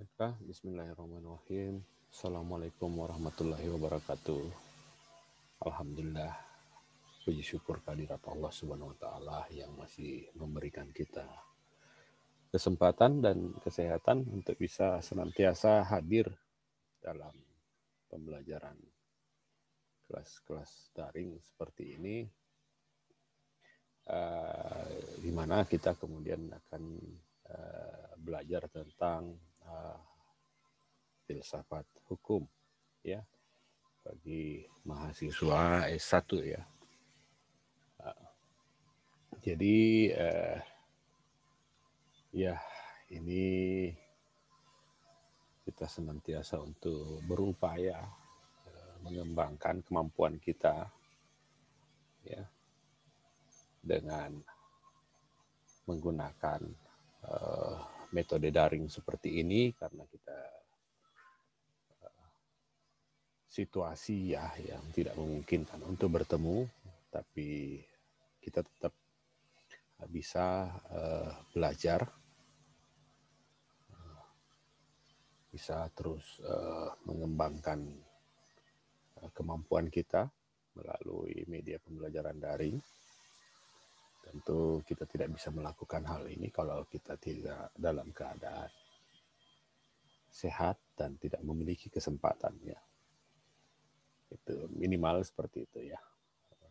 Bismillahirrahmanirrahim. Assalamualaikum warahmatullahi wabarakatuh. Alhamdulillah, puji syukur kehadirat Allah Subhanahu wa taala yang masih memberikan kita kesempatan dan kesehatan untuk bisa senantiasa hadir dalam pembelajaran kelas-kelas daring seperti ini, di mana kita kemudian akan belajar tentang filsafat hukum, ya, bagi mahasiswa S1 ya. Jadi ya ini kita senantiasa untuk berupaya mengembangkan kemampuan kita ya dengan menggunakan metode daring seperti ini karena kita situasi ya yang tidak memungkinkan untuk bertemu, tapi kita tetap bisa belajar, bisa terus mengembangkan kemampuan kita melalui media pembelajaran daring. Tentu kita tidak bisa melakukan hal ini kalau kita tidak dalam keadaan sehat dan tidak memiliki kesempatan ya. Itu minimal seperti itu ya.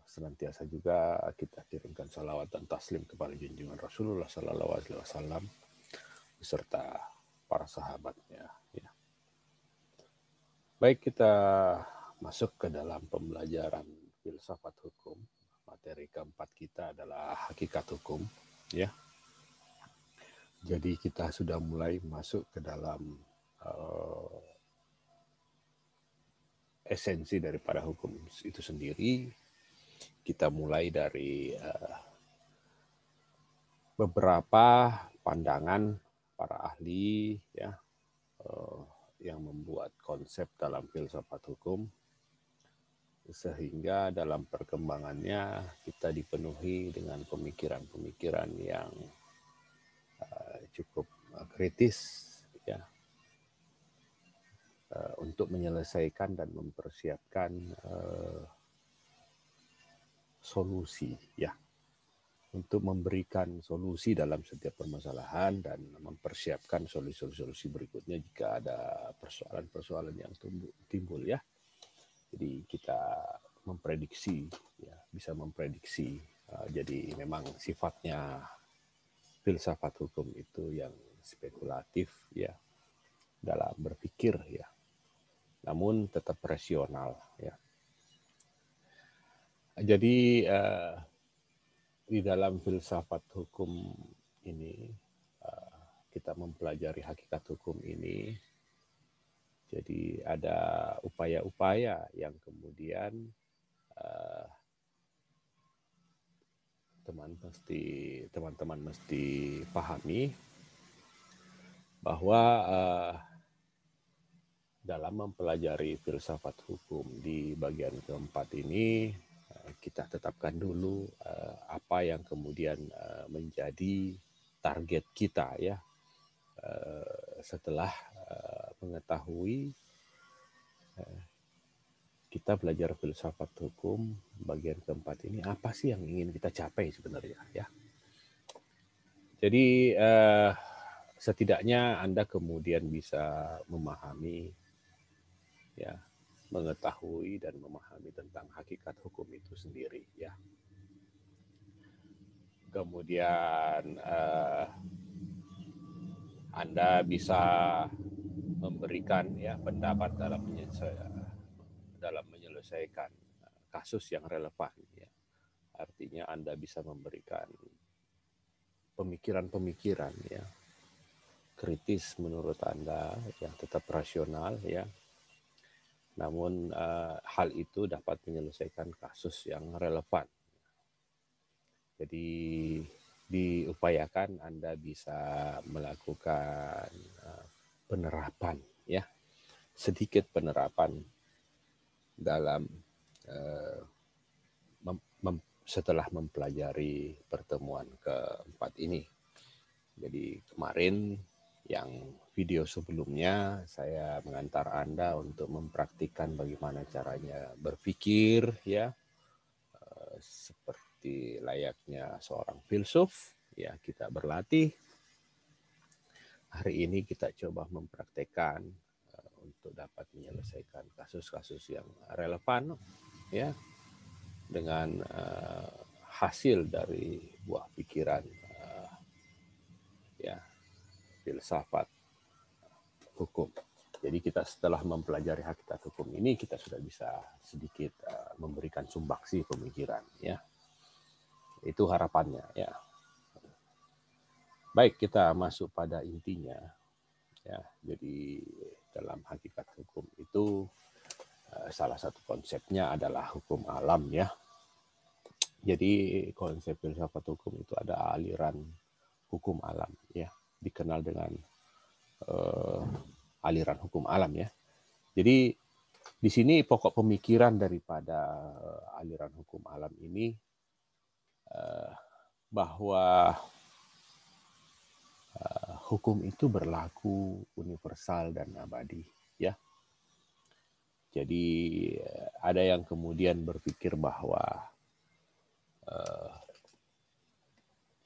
Senantiasa juga kita kirimkan salawat dan taslim kepada junjungan Rasulullah Sallallahu Alaihi Wasallam beserta para sahabatnya. Ya. Baik, kita masuk ke dalam pembelajaran filsafat hukum. Materi keempat kita adalah hakikat hukum. Ya. Jadi kita sudah mulai masuk ke dalam esensi daripada hukum itu sendiri. Kita mulai dari beberapa pandangan para ahli ya yang membuat konsep dalam filsafat hukum, sehingga dalam perkembangannya kita dipenuhi dengan pemikiran-pemikiran yang cukup kritis ya untuk menyelesaikan dan mempersiapkan solusi ya, untuk memberikan solusi dalam setiap permasalahan dan mempersiapkan solusi-solusi berikutnya jika ada persoalan-persoalan yang timbul ya. Jadi kita memprediksi ya, bisa memprediksi. Jadi memang sifatnya filsafat hukum itu yang spekulatif ya dalam berpikir ya, namun tetap rasional ya. Jadi di dalam filsafat hukum ini kita mempelajari hakikat hukum ini. Jadi ada upaya-upaya yang kemudian teman-teman mesti pahami bahwa dalam mempelajari filsafat hukum di bagian keempat ini kita tetapkan dulu apa yang kemudian menjadi target kita ya setelah mengetahui kita belajar filsafat hukum bagian keempat ini, apa sih yang ingin kita capai sebenarnya ya. Jadi setidaknya Anda kemudian bisa memahami ya, mengetahui dan memahami tentang hakikat hukum itu sendiri ya. Kemudian Anda bisa memberikan ya pendapat dalam menyelesaikan kasus yang relevan ya. Artinya Anda bisa memberikan pemikiran-pemikiran ya kritis menurut Anda yang tetap rasional ya. Namun hal itu dapat menyelesaikan kasus yang relevan. Jadi diupayakan Anda bisa melakukan penerapan ya, sedikit penerapan dalam setelah mempelajari pertemuan keempat ini. Jadi kemarin Yang video sebelumnya saya mengantar Anda untuk mempraktikkan bagaimana caranya berpikir, ya, seperti layaknya seorang filsuf. Ya, kita berlatih. Hari ini kita coba mempraktekkan untuk dapat menyelesaikan kasus-kasus yang relevan, ya, dengan hasil dari buah pikiran, ya, filsafat hukum. Jadi kita setelah mempelajari hakikat hukum ini, kita sudah bisa sedikit memberikan sumbangsih pemikiran, ya. Itu harapannya, ya. Baik, kita masuk pada intinya, ya. Jadi dalam hakikat hukum itu salah satu konsepnya adalah hukum alam, ya. Jadi konsep filsafat hukum itu ada aliran hukum alam, ya, dikenal dengan aliran hukum alam, ya. Jadi di sini pokok pemikiran daripada aliran hukum alam ini bahwa hukum itu berlaku universal dan abadi, ya. Jadi ada yang kemudian berpikir bahwa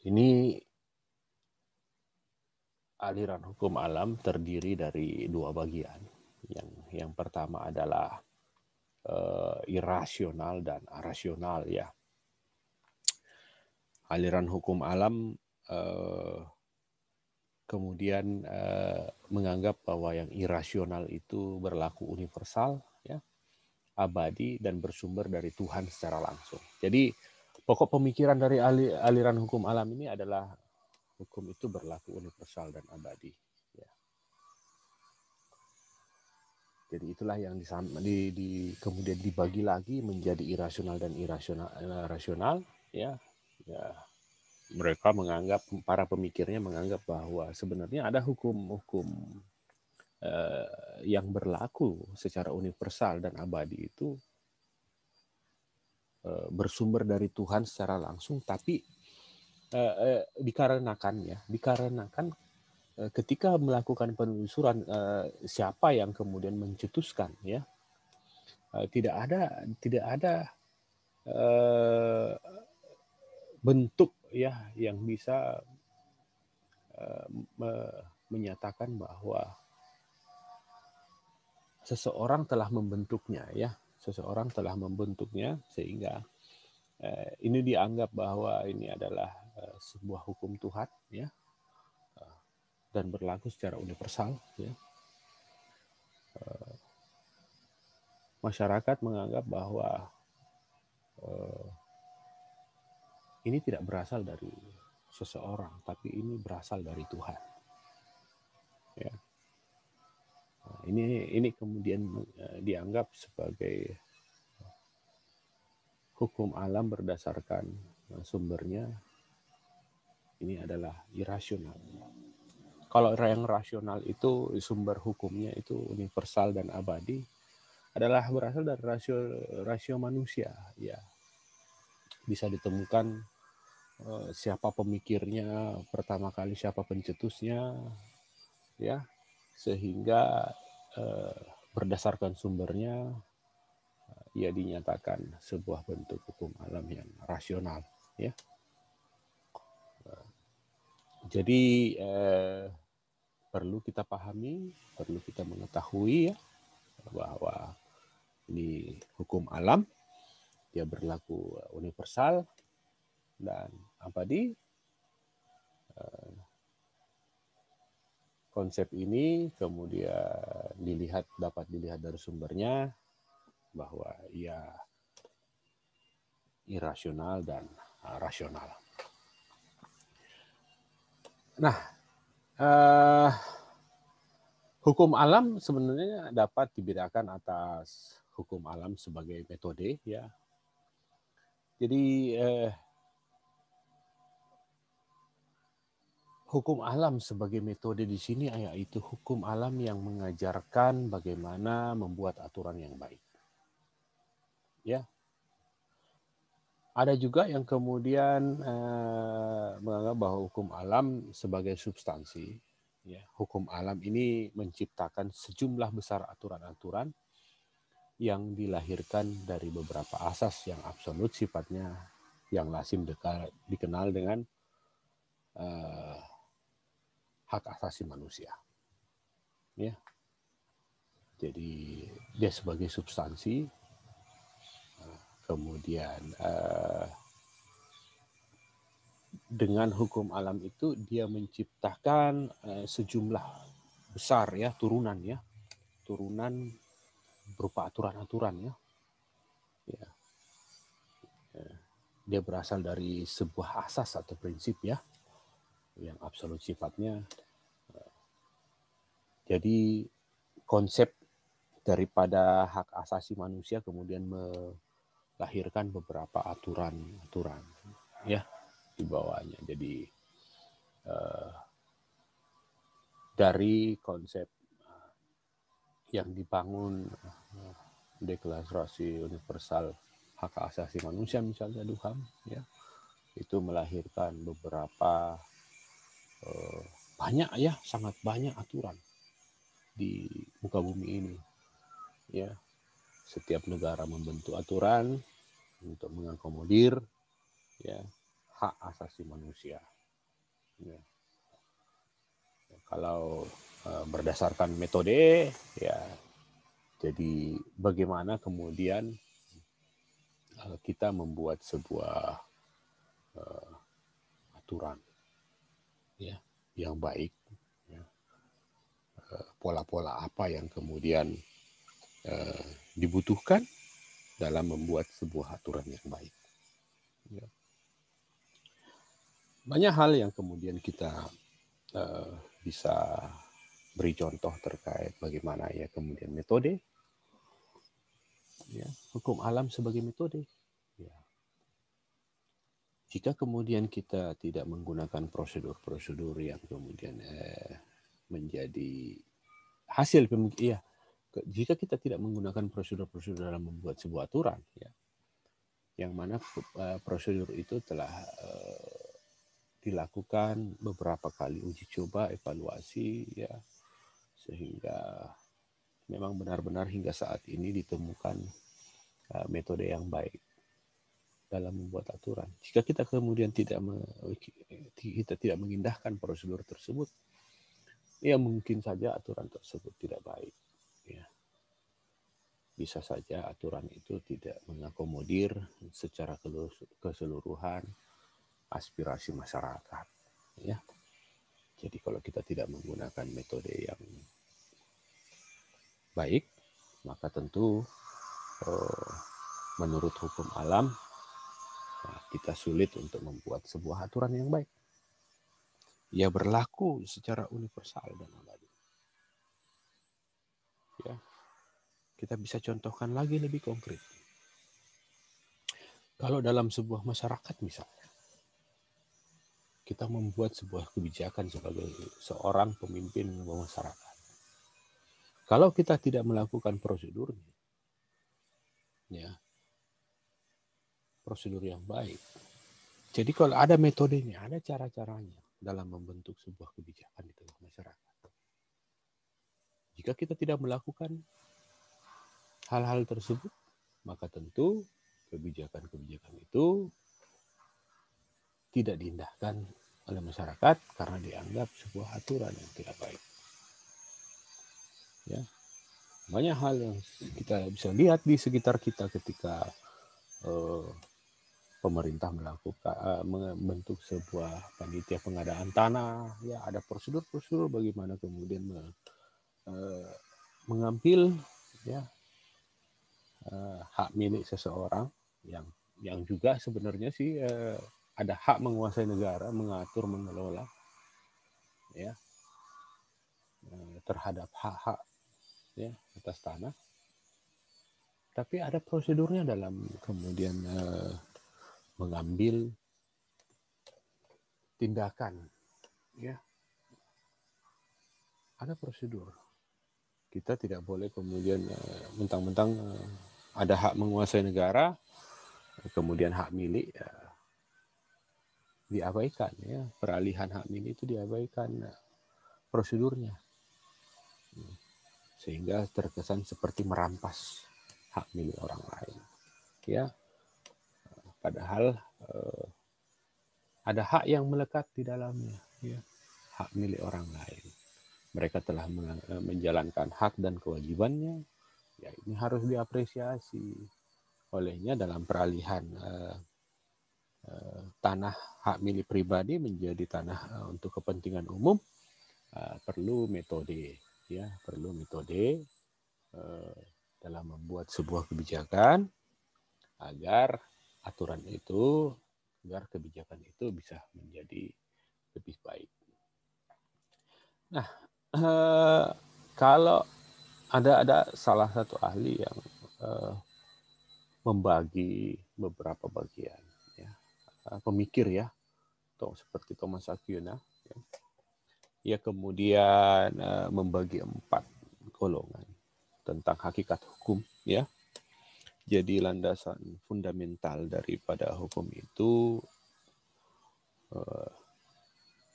ini aliran hukum alam terdiri dari dua bagian. Yang pertama adalah irasional dan arasional, ya. Aliran hukum alam kemudian menganggap bahwa yang irasional itu berlaku universal, ya, abadi, dan bersumber dari Tuhan secara langsung. Jadi pokok pemikiran dari aliran hukum alam ini adalah hukum itu berlaku universal dan abadi, ya. Jadi itulah yang kemudian dibagi lagi menjadi irasional dan rasional, ya. Ya, mereka menganggap, para pemikirnya menganggap bahwa sebenarnya ada hukum-hukum yang berlaku secara universal dan abadi itu bersumber dari Tuhan secara langsung, tapi dikarenakan ketika melakukan penelusuran siapa yang kemudian mencetuskan, ya, tidak ada bentuk, ya, yang bisa menyatakan bahwa seseorang telah membentuknya, ya, seseorang telah membentuknya sehingga ini dianggap bahwa ini adalah sebuah hukum Tuhan, ya, dan berlaku secara universal, ya. Masyarakat menganggap bahwa ini tidak berasal dari seseorang, tapi ini berasal dari Tuhan, ya. Nah, ini kemudian dianggap sebagai hukum alam berdasarkan sumbernya ini adalah irasional. Kalau yang rasional itu sumber hukumnya itu universal dan abadi, adalah berasal dari rasio manusia, ya. Bisa ditemukan siapa pemikirnya pertama kali, siapa pencetusnya, ya, sehingga berdasarkan sumbernya ia dinyatakan sebuah bentuk hukum alam yang rasional, ya. Jadi perlu kita pahami, perlu kita mengetahui, ya, bahwa ini hukum alam, dia berlaku universal dan abadi. Konsep ini kemudian dapat dilihat dari sumbernya bahwa ia irasional dan rasional. Nah, hukum alam sebenarnya dapat dibedakan atas hukum alam sebagai metode, ya. Jadi hukum alam sebagai metode di sini yaitu hukum alam yang mengajarkan bagaimana membuat aturan yang baik, ya. Ada juga yang kemudian menganggap bahwa hukum alam sebagai substansi, Ya, hukum alam ini menciptakan sejumlah besar aturan-aturan yang dilahirkan dari beberapa asas yang absolut sifatnya, yang lazim dikenal dengan hak asasi manusia. Ya, jadi dia sebagai substansi, kemudian dengan hukum alam itu dia menciptakan sejumlah besar ya turunan berupa aturan-aturan ya. Dia berasal dari sebuah asas atau prinsip ya yang absolut sifatnya. Jadi konsep daripada hak asasi manusia kemudian melahirkan beberapa aturan-aturan ya di bawahnya. Jadi dari konsep yang dibangun Deklarasi Universal Hak Asasi Manusia misalnya DUHAM ya, itu melahirkan beberapa banyak ya, sangat banyak aturan di muka bumi ini ya. Setiap negara membentuk aturan untuk mengakomodir ya hak asasi manusia ya. Kalau berdasarkan metode ya, jadi bagaimana kemudian kita membuat sebuah aturan ya yang baik ya. Pola-pola apa yang kemudian dibutuhkan dalam membuat sebuah aturan yang baik ya. Banyak hal yang kemudian kita bisa beri contoh terkait bagaimana ya kemudian metode ya, hukum alam sebagai metode ya. Jika kemudian kita tidak menggunakan prosedur-prosedur yang kemudian menjadi hasil ya, jika kita tidak menggunakan prosedur-prosedur dalam membuat sebuah aturan ya, yang mana prosedur itu telah dilakukan beberapa kali uji coba, evaluasi ya, sehingga memang benar-benar hingga saat ini ditemukan metode yang baik dalam membuat aturan. Jika kita kemudian tidak mengindahkan prosedur tersebut, ya mungkin saja aturan tersebut tidak baik. Ya. Bisa saja aturan itu tidak mengakomodir secara keseluruhan aspirasi masyarakat. Ya. Jadi kalau kita tidak menggunakan metode yang baik, maka tentu menurut hukum alam kita sulit untuk membuat sebuah aturan yang baik. Ia berlaku secara universal dan abadi. Ya. Kita bisa contohkan lagi lebih konkret. Kalau dalam sebuah masyarakat misalnya, kita membuat sebuah kebijakan sebagai seorang pemimpin masyarakat. Kalau kita tidak melakukan prosedurnya, ya, prosedur yang baik. Jadi kalau ada metodenya, ada cara-caranya dalam membentuk sebuah kebijakan di tengah masyarakat. Jika kita tidak melakukan hal-hal tersebut, maka tentu kebijakan-kebijakan itu tidak diindahkan oleh masyarakat karena dianggap sebuah aturan yang tidak baik. Ya, banyak hal yang kita bisa lihat di sekitar kita ketika pemerintah membentuk sebuah panitia pengadaan tanah, ya ada prosedur-prosedur bagaimana kemudian mengambil ya hak milik seseorang yang juga sebenarnya sih ada hak menguasai negara, mengatur, mengelola ya terhadap hak-hak ya atas tanah. Tapi ada prosedurnya dalam kemudian mengambil tindakan ya. Ada prosedur. Kita tidak boleh kemudian mentang-mentang ada hak menguasai negara, kemudian hak milik diabaikan ya, peralihan hak milik itu diabaikan. prosedurnya, sehingga terkesan seperti merampas hak milik orang lain. Ya, padahal ada hak yang melekat di dalamnya, ya, hak milik orang lain. Mereka telah menjalankan hak dan kewajibannya, ya ini harus diapresiasi olehnya dalam peralihan tanah hak milik pribadi menjadi tanah untuk kepentingan umum. Perlu metode, ya, perlu metode dalam membuat sebuah kebijakan agar aturan itu, agar kebijakan itu bisa menjadi lebih baik. Nah, kalau ada salah satu ahli yang membagi beberapa bagian, ya, pemikir ya, atau seperti Thomas Aquinas, ya. Ia kemudian membagi 4 golongan tentang hakikat hukum, ya. Jadi landasan fundamental daripada hukum itu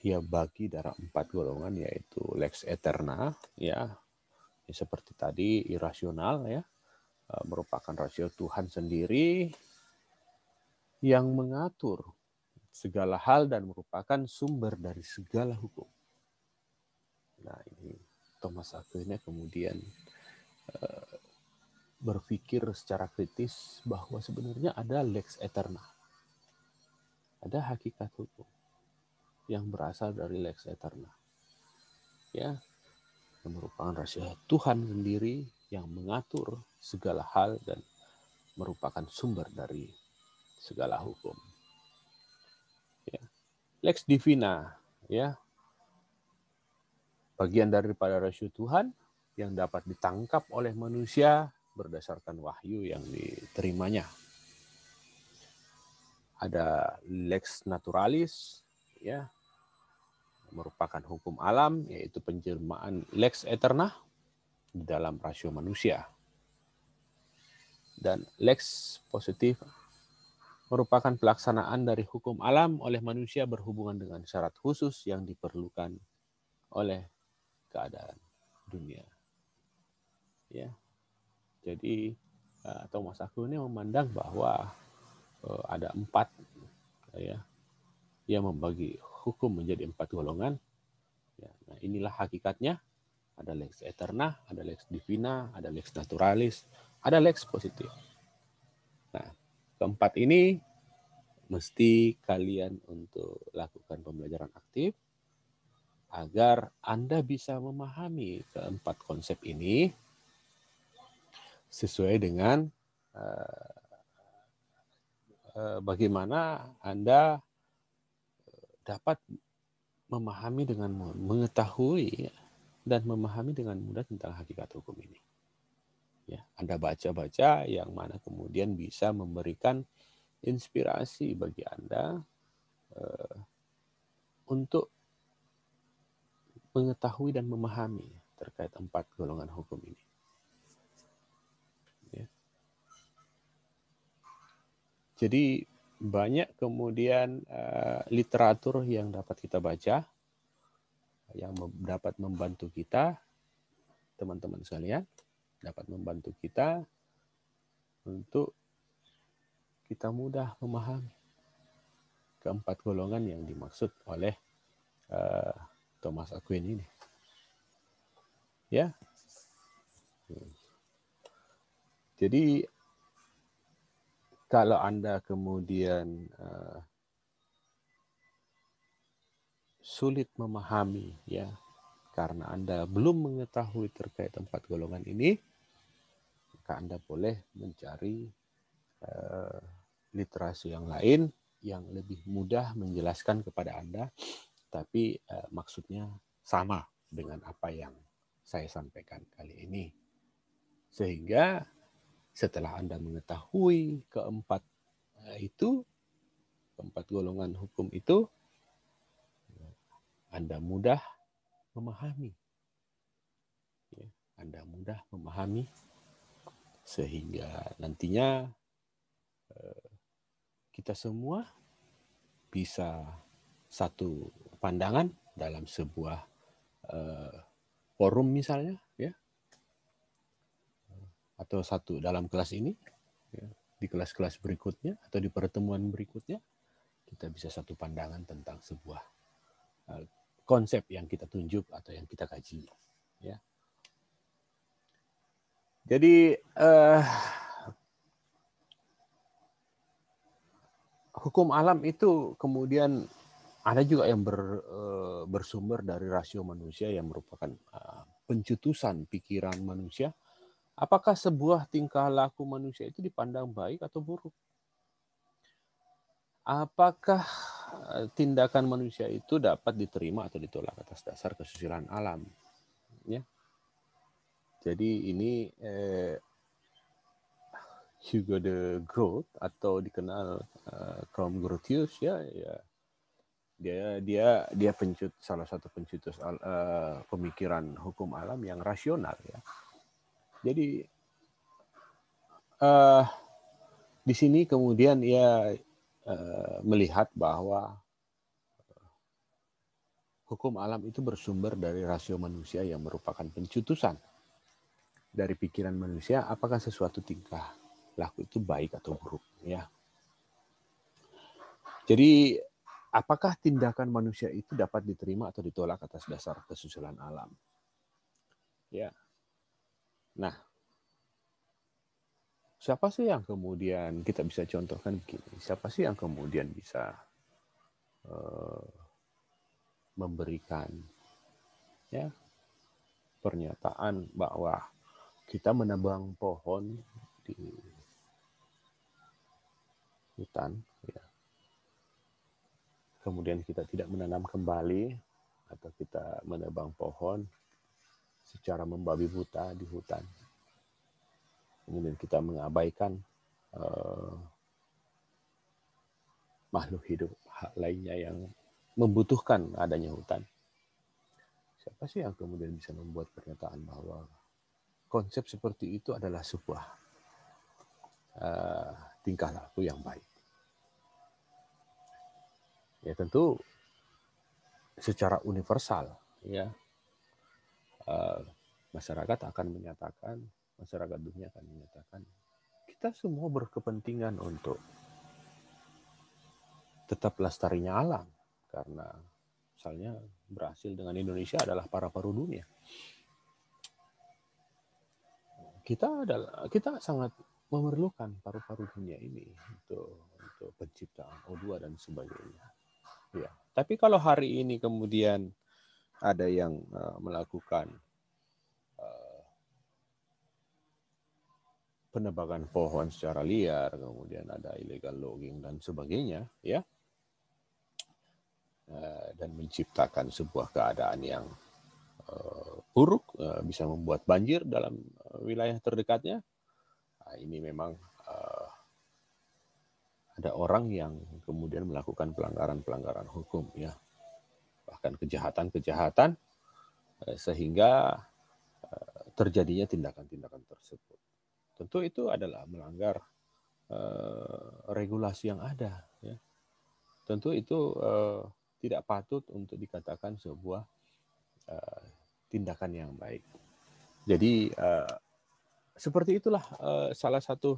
ia bagi dalam 4 golongan, yaitu lex eterna, ya, seperti tadi irasional, ya, merupakan rasio Tuhan sendiri yang mengatur segala hal dan merupakan sumber dari segala hukum. Nah, ini Thomas Aquinas kemudian berpikir secara kritis bahwa sebenarnya ada lex eterna, ada hakikat hukum yang berasal dari lex eterna, ya, yang merupakan rahasia Tuhan sendiri yang mengatur segala hal dan merupakan sumber dari segala hukum. Ya. Lex divina, ya, bagian daripada rahasia Tuhan yang dapat ditangkap oleh manusia berdasarkan wahyu yang diterimanya. Ada lex naturalis, ya, merupakan hukum alam, yaitu penjelmaan lex eterna di dalam rasio manusia. Dan lex positif merupakan pelaksanaan dari hukum alam oleh manusia berhubungan dengan syarat khusus yang diperlukan oleh keadaan dunia. Ya, jadi Thomas Aquinas memandang bahwa ada 4, ya, yang membagi hukum menjadi 4 golongan. Ya, nah inilah hakikatnya. Ada lex eterna, ada lex divina, ada lex naturalis, ada lex positif. Nah, keempat ini mesti kalian untuk lakukan pembelajaran aktif agar Anda bisa memahami keempat konsep ini sesuai dengan bagaimana Anda dapat memahami dengan mengetahui dan memahami dengan mudah tentang hakikat hukum ini. Ya, Anda baca-baca yang mana kemudian bisa memberikan inspirasi bagi Anda untuk mengetahui dan memahami terkait 4 golongan hukum ini. Ya. Jadi banyak kemudian literatur yang dapat kita baca, yang dapat membantu kita, teman-teman sekalian, dapat membantu kita untuk kita mudah memahami keempat golongan yang dimaksud oleh Thomas Aquinas ini. Ya. Jadi kalau Anda kemudian sulit memahami, ya, karena Anda belum mengetahui terkait 4 golongan ini, maka Anda boleh mencari literasi yang lain yang lebih mudah menjelaskan kepada Anda, tapi maksudnya sama dengan apa yang saya sampaikan kali ini. Sehingga setelah Anda mengetahui keempat golongan hukum itu, Anda mudah memahami. Ya, Anda mudah memahami sehingga nantinya kita semua bisa satu pandangan dalam sebuah forum misalnya, ya, atau satu dalam kelas ini, ya, di kelas-kelas berikutnya atau di pertemuan berikutnya kita bisa satu pandangan tentang sebuah konsep yang kita tunjuk atau yang kita kaji, ya. Jadi hukum alam itu kemudian ada juga yang bersumber dari rasio manusia yang merupakan pencetusan pikiran manusia. Apakah sebuah tingkah laku manusia itu dipandang baik atau buruk? Apakah tindakan manusia itu dapat diterima atau ditolak atas dasar kesusilaan alam? Ya. Jadi ini Hugo de Groot atau dikenal kaum Grotius, ya, dia salah satu pencetus pemikiran hukum alam yang rasional, ya. Jadi di sini kemudian ia melihat bahwa hukum alam itu bersumber dari rasio manusia yang merupakan pencetusan dari pikiran manusia apakah sesuatu tingkah laku itu baik atau buruk, ya. Jadi apakah tindakan manusia itu dapat diterima atau ditolak atas dasar kesusilaan alam? Ya. Nah, siapa sih yang kemudian kita bisa contohkan begini? Siapa sih yang kemudian bisa memberikan, ya, pernyataan bahwa kita menebang pohon di hutan, ya, kemudian kita tidak menanam kembali, atau kita menebang pohon secara membabi buta di hutan, kemudian kita mengabaikan makhluk hidup lainnya yang membutuhkan adanya hutan. Siapa sih yang kemudian bisa membuat pernyataan bahwa konsep seperti itu adalah sebuah tingkah laku yang baik? Ya tentu secara universal, ya, masyarakat akan menyatakan, masyarakat dunia akan menyatakan kita semua berkepentingan untuk tetap lestarinya alam, karena misalnya berhasil dengan Indonesia adalah paru-paru dunia. Kita sangat memerlukan paru-paru dunia ini untuk penciptaan O2 dan sebagainya. Ya, tapi kalau hari ini kemudian ada yang melakukan penebangan pohon secara liar, kemudian ada illegal logging dan sebagainya, ya, dan menciptakan sebuah keadaan yang buruk, bisa membuat banjir dalam wilayah terdekatnya. Nah, ini memang ada orang yang kemudian melakukan pelanggaran-pelanggaran hukum, ya, bahkan kejahatan-kejahatan sehingga terjadinya tindakan-tindakan tersebut. Tentu itu adalah melanggar regulasi yang ada, ya. Tentu itu tidak patut untuk dikatakan sebuah tindakan yang baik. Jadi seperti itulah salah satu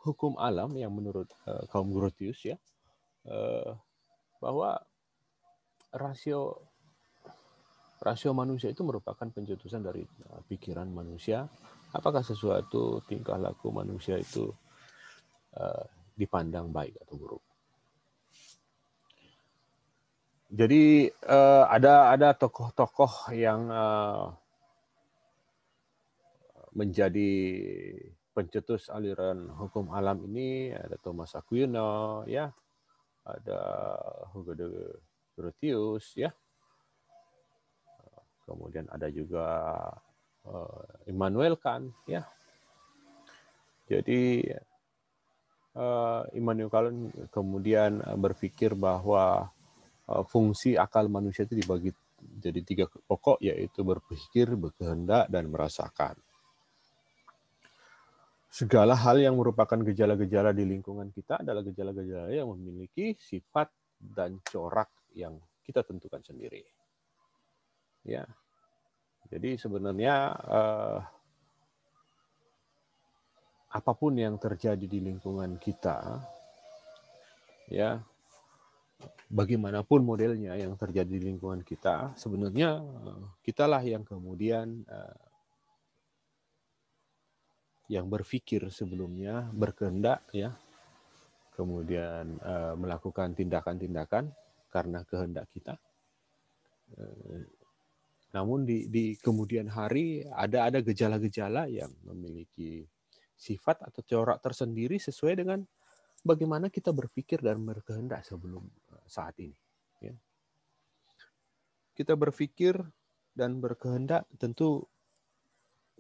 hukum alam yang menurut kaum Grotius, ya, bahwa rasio manusia itu merupakan pencetusan dari pikiran manusia. Apakah sesuatu tingkah laku manusia itu dipandang baik atau buruk? Jadi ada tokoh-tokoh yang menjadi pencetus aliran hukum alam ini. Ada Thomas Aquino, ya, ada Hugo de Grotius, ya, kemudian ada juga Immanuel Kant, ya. Jadi Immanuel Kant kemudian berpikir bahwa fungsi akal manusia itu dibagi jadi 3 pokok, yaitu berpikir, berkehendak, dan merasakan. Segala hal yang merupakan gejala-gejala di lingkungan kita adalah gejala-gejala yang memiliki sifat dan corak yang kita tentukan sendiri. Ya. Jadi sebenarnya apapun yang terjadi di lingkungan kita, ya, bagaimanapun modelnya yang terjadi di lingkungan kita, sebenarnya kitalah yang kemudian yang berpikir sebelumnya, berkehendak, ya, kemudian melakukan tindakan-tindakan karena kehendak kita. Namun di kemudian hari ada gejala-gejala yang memiliki sifat atau corak tersendiri sesuai dengan bagaimana kita berpikir dan berkehendak sebelum saat ini. Ya. Kita berpikir dan berkehendak, tentu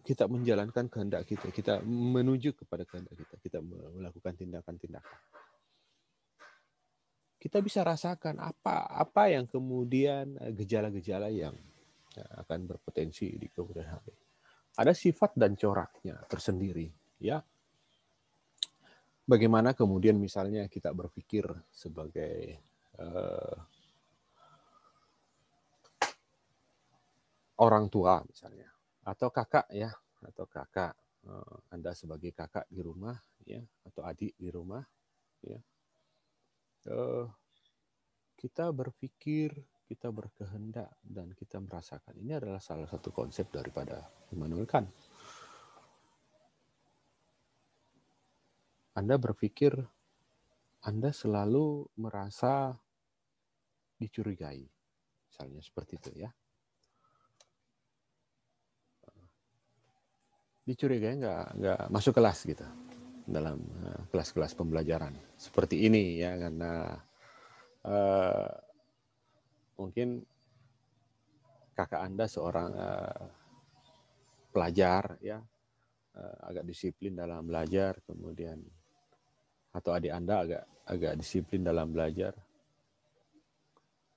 kita menjalankan kehendak kita menuju kepada kehendak kita melakukan tindakan-tindakan. Kita bisa rasakan apa yang kemudian gejala-gejala yang akan berpotensi di kemudian hari. Ada sifat dan coraknya tersendiri, ya. Bagaimana kemudian misalnya kita berpikir sebagai orang tua misalnya, atau kakak, ya, atau kakak, Anda sebagai kakak di rumah, ya, atau adik di rumah, ya. Kita berpikir, kita berkehendak, dan kita merasakan. Ini adalah salah satu konsep daripada Immanuel Kant. Anda berpikir, Anda selalu merasa dicurigai, misalnya seperti itu, ya. Dicurigai nggak masuk kelas gitu, dalam kelas-kelas pembelajaran seperti ini, ya, karena mungkin kakak Anda seorang pelajar, ya, agak disiplin dalam belajar, kemudian atau adik Anda agak disiplin dalam belajar,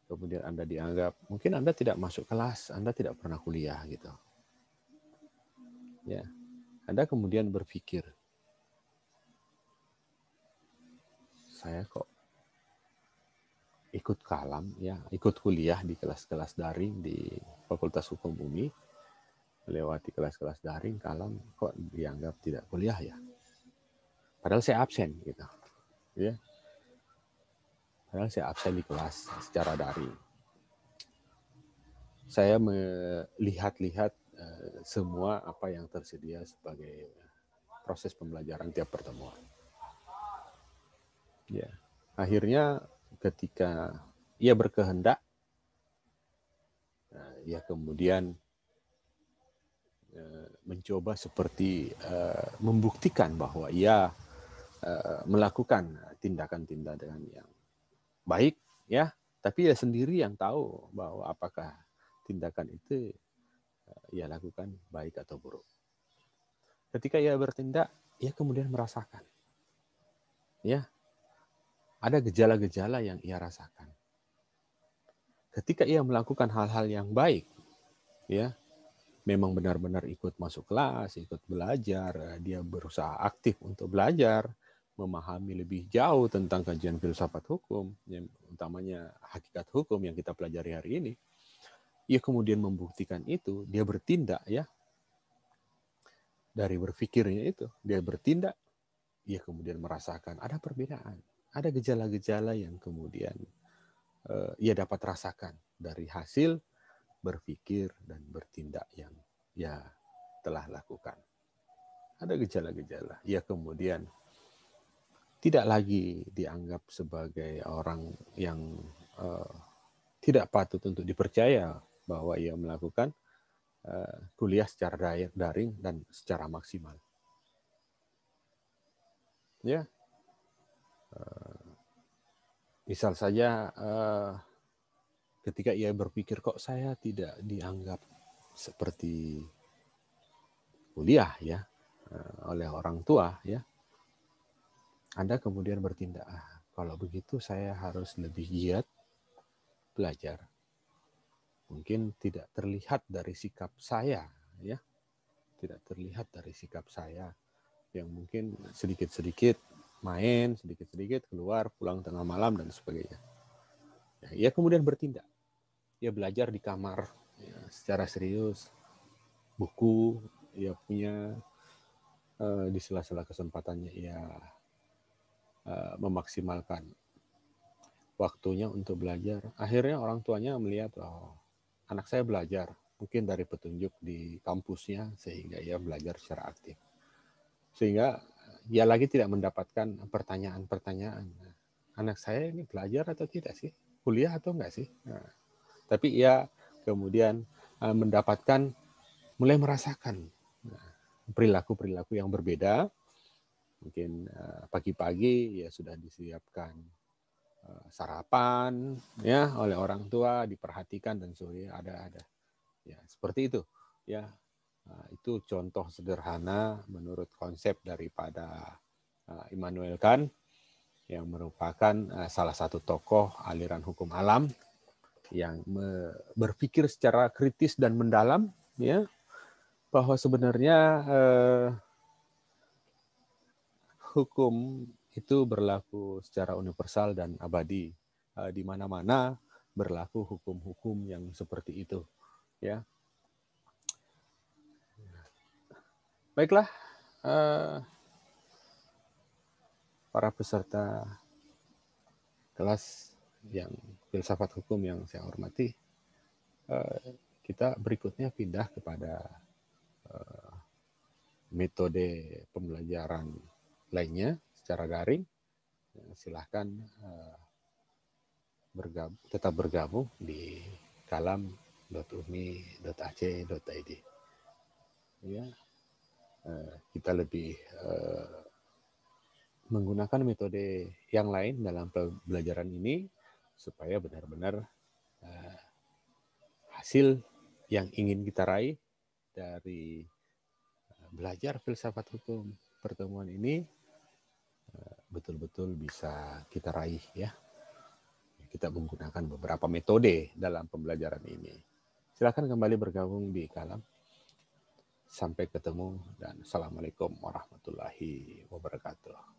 kemudian Anda dianggap mungkin Anda tidak masuk kelas, Anda tidak pernah kuliah gitu, ya. Anda kemudian berpikir, saya kok ikut kalam, ya, ikut kuliah di kelas-kelas daring di Fakultas Hukum UMI, melewati kelas-kelas daring, kalam, kok dianggap tidak kuliah, ya. Padahal saya absen gitu, ya. Padahal saya absen di kelas secara daring. Saya melihat-lihat semua apa yang tersedia sebagai proses pembelajaran tiap pertemuan. Ya, akhirnya ketika ia berkehendak, ia kemudian mencoba seperti membuktikan bahwa ia melakukan tindakan-tindakan yang baik, ya, tapi ia sendiri yang tahu bahwa apakah tindakan itu ia lakukan baik atau buruk. Ketika ia bertindak, ia kemudian merasakan, ya, ada gejala-gejala yang ia rasakan. Ketika ia melakukan hal-hal yang baik, ya, memang benar-benar ikut masuk kelas, ikut belajar, dia berusaha aktif untuk belajar, memahami lebih jauh tentang kajian filsafat hukum, yang utamanya hakikat hukum yang kita pelajari hari ini. Ia kemudian membuktikan itu, dia bertindak, ya. Dari berpikirnya itu, dia bertindak, ia kemudian merasakan ada perbedaan, ada gejala-gejala yang kemudian ia dapat rasakan dari hasil berpikir dan bertindak yang ia telah lakukan. Ada gejala-gejala. Ia kemudian tidak lagi dianggap sebagai orang yang tidak patut untuk dipercaya bahwa ia melakukan kuliah secara daring dan secara maksimal. Ya, misal saja ketika ia berpikir, kok saya tidak dianggap seperti kuliah, ya, oleh orang tua, ya. Anda kemudian bertindak, kalau begitu saya harus lebih giat belajar. Mungkin tidak terlihat dari sikap saya, ya, tidak terlihat dari sikap saya yang mungkin sedikit-sedikit main, sedikit-sedikit keluar, pulang tengah malam dan sebagainya. Ya, ia kemudian bertindak. Ia belajar di kamar, ya, secara serius. buku, ia punya di sela-sela kesempatannya ia memaksimalkan waktunya untuk belajar. Akhirnya orang tuanya melihat, oh, anak saya belajar, mungkin dari petunjuk di kampusnya, sehingga ia belajar secara aktif. Sehingga ia lagi tidak mendapatkan pertanyaan-pertanyaan. Anak saya ini belajar atau tidak sih? Kuliah atau enggak sih? Nah, tapi ia kemudian mendapatkan, mulai merasakan perilaku-perilaku yang berbeda. Mungkin pagi-pagi ya sudah disiapkan sarapan ya oleh orang tua, diperhatikan dan sebagainya, ada ya seperti itu ya. Itu contoh sederhana menurut konsep daripada Immanuel Kant, yang merupakan salah satu tokoh aliran hukum alam yang berpikir secara kritis dan mendalam ya, bahwa sebenarnya hukum itu berlaku secara universal dan abadi. Di mana-mana berlaku hukum-hukum yang seperti itu ya. Baiklah, para peserta kelas yang filsafat hukum yang saya hormati, kita berikutnya pindah kepada metode pembelajaran lainnya secara daring. Silahkan tetap bergabung di kalam.umi.ac.id. Ya, kita lebih menggunakan metode yang lain dalam pembelajaran ini supaya benar-benar hasil yang ingin kita raih dari belajar filsafat hukum pertemuan ini betul-betul bisa kita raih ya. Kita menggunakan beberapa metode dalam pembelajaran ini. Silakan kembali bergabung di Kalam. Sampai ketemu dan assalamualaikum warahmatullahi wabarakatuh.